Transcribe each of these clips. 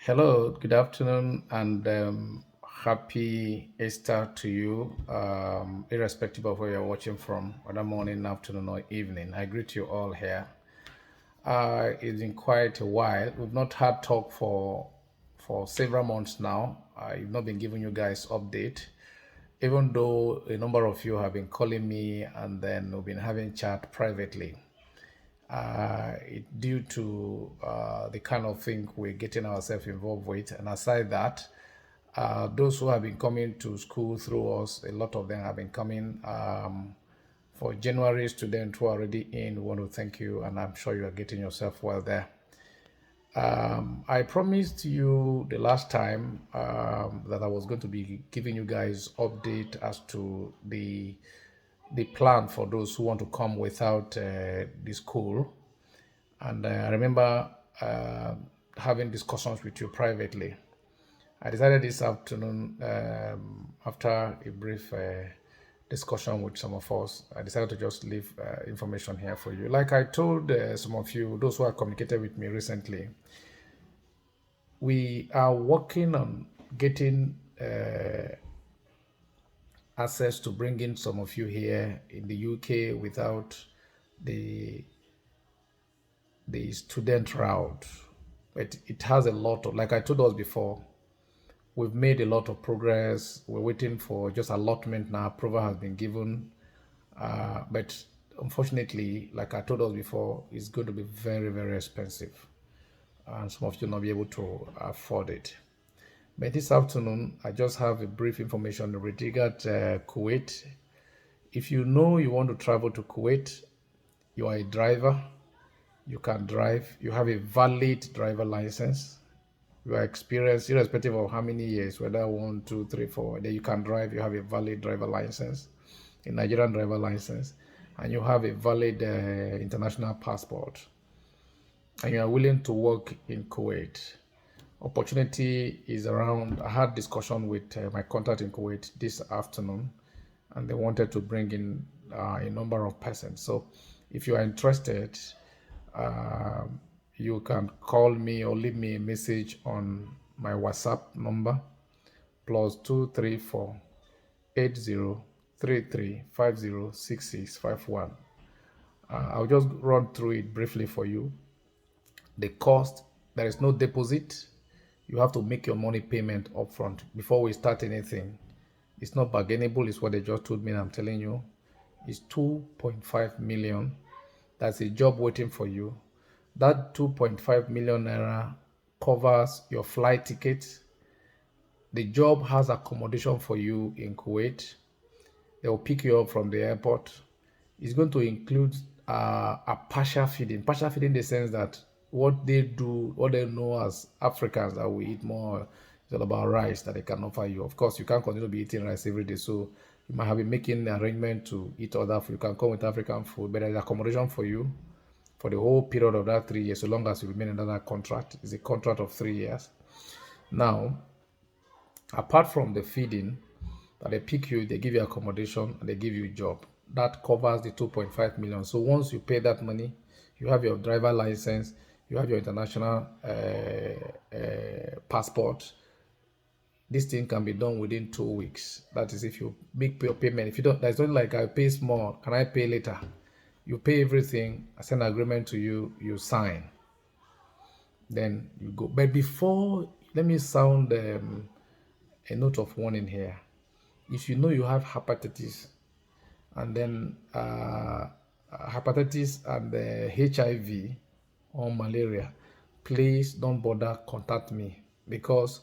Hello, good afternoon, and happy Easter to you, irrespective of where you're watching from, whether morning, afternoon, or evening. I greet you all here. It's been quite a while. We've not had talk for several months now. I've not been giving you guys update, even though a number of you have been calling me, and then we've been having chat privately due to the kind of thing we're getting ourselves involved with. And aside that, those who have been coming to school through us, a lot of them have been coming. For January students who are already in, we want to thank you, and I'm sure you are getting yourself well there. I promised you the last time that I was going to be giving you guys update as to the plan for those who want to come without the school. And I remember having discussions with you privately. I decided this afternoon, after a brief discussion with some of us, I decided to just leave information here for you. Like I told some of you, those who have communicated with me recently, we are working on getting access to bringing some of you here in the UK without the student route. But it has a lot of, like I told us before, we've made a lot of progress. We're waiting for just allotment now. Approval has been given. But unfortunately, like I told us before, it's going to be very, very expensive. And some of you will not be able to afford it. But this afternoon, I just have a brief information regarding Kuwait. If you know you want to travel to Kuwait, you are a driver, you can drive, you have a valid driver license, you are experienced, irrespective of how many years, whether 1, 2, 3, 4, then you can drive, you have a valid driver license, a Nigerian driver license, and you have a valid international passport, and you are willing to work in Kuwait. Opportunity is around. I had discussion with my contact in Kuwait this afternoon, and they wanted to bring in a number of persons. So if you are interested, you can call me or leave me a message on my WhatsApp number +234 8033506651. I'll just run through it briefly for you. The cost, there is no deposit. You have to make your money payment upfront before we start anything. It's not bargainable, it's what they just told me, and I'm telling you. It's 2.5 million. That's a job waiting for you. That 2.5 million naira covers your flight ticket. The job has accommodation for you in Kuwait. They will pick you up from the airport. It's going to include a partial feeding. Partial feeding in the sense that what they do, what they know as Africans, that we eat more, it's all about rice that they can offer you. Of course, you can't continue to be eating rice every day, so you might have been making an arrangement to eat other food. You can come with African food, but there's accommodation for you for the whole period of that 3 years, so long as you remain under that contract. It's a contract of 3 years. Now, apart from the feeding, that they pick you, they give you accommodation, and they give you a job. That covers the 2.5 million. So once you pay that money, you have your driver license, you have your international passport. This thing can be done within 2 weeks. That is, if you make your payment. If you don't, there's not like I pay small, can I pay later? You pay everything, I send an agreement to you, you sign, then you go. But before, let me sound a note of warning here. If you know you have hepatitis, and then hepatitis and HIV or malaria, please don't bother contact me, because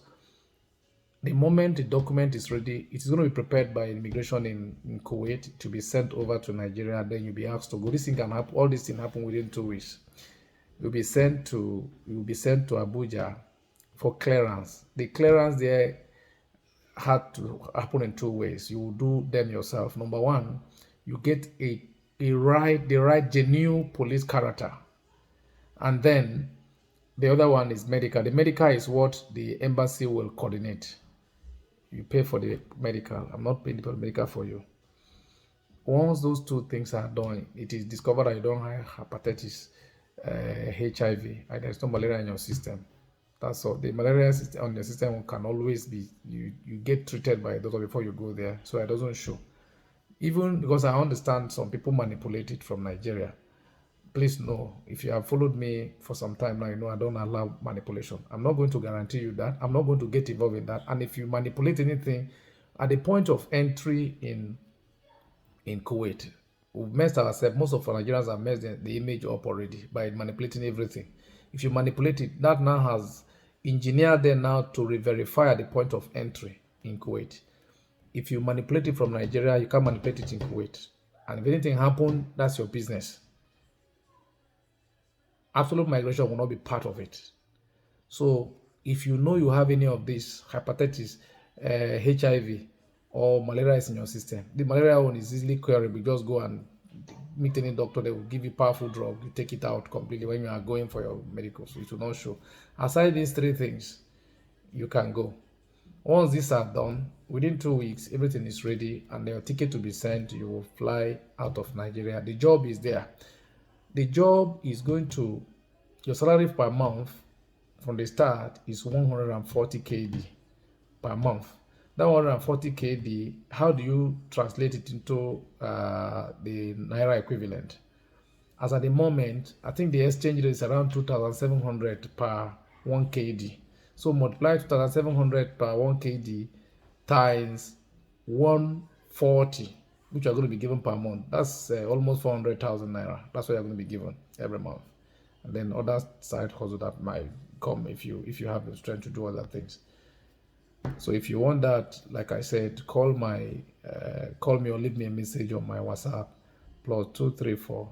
the moment the document is ready, it is going to be prepared by immigration in Kuwait to be sent over to Nigeria. Then you'll be asked to go. This thing can happen. All this thing happen within 2 weeks. You'll be sent to Abuja for clearance. The clearance there had to happen in 2 ways. You will do them yourself. Number one, you get the right genuine police character, and then the other one is medical. The medical is what the embassy will coordinate. You pay for the medical. I'm not paying the medical for you. Once those two things are done, it is discovered that you don't have hepatitis, HIV, and there's no malaria in your system. That's all. The malaria system on the system can always be you get treated by a doctor before you go there, so it doesn't show. Even because I understand some people manipulate it from Nigeria. Please know, if you have followed me for some time now, you know I don't allow manipulation. I'm not going to guarantee you that. I'm not going to get involved in that. And if you manipulate anything at the point of entry in Kuwait, we've messed ourselves. Most of our Nigerians have messed the image up already by manipulating everything. If you manipulate it, that now has engineered them now to re-verify at the point of entry in Kuwait. If you manipulate it from Nigeria, you can't manipulate it in Kuwait. And if anything happens, that's your business. Absolute migration will not be part of it. So if you know you have any of these hepatitis, HIV, or malaria is in your system, the malaria one is easily curable. Just go and meet any doctor. They will give you powerful drug. You take it out completely when you are going for your medical. So it will not show. Aside these three things, you can go. Once these are done, within 2 weeks, everything is ready and your ticket to be sent. You will fly out of Nigeria. The job is there. The job is going to, your salary per month from the start is 140 KD per month. That 140 KD, how do you translate it into the Naira equivalent? As at the moment, I think the exchange rate is around 2,700 per 1 KD. So multiply 2,700 per 1 KD times 140, which are going to be given per month. That's almost 400,000 Naira. That's what you're going to be given every month. And then other side hustle that might come if you have the strength to do other things. So if you want that, like I said, call me or leave me a message on my WhatsApp +234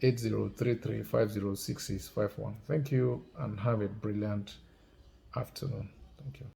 8033506651. Thank you and have a brilliant afternoon. Thank you.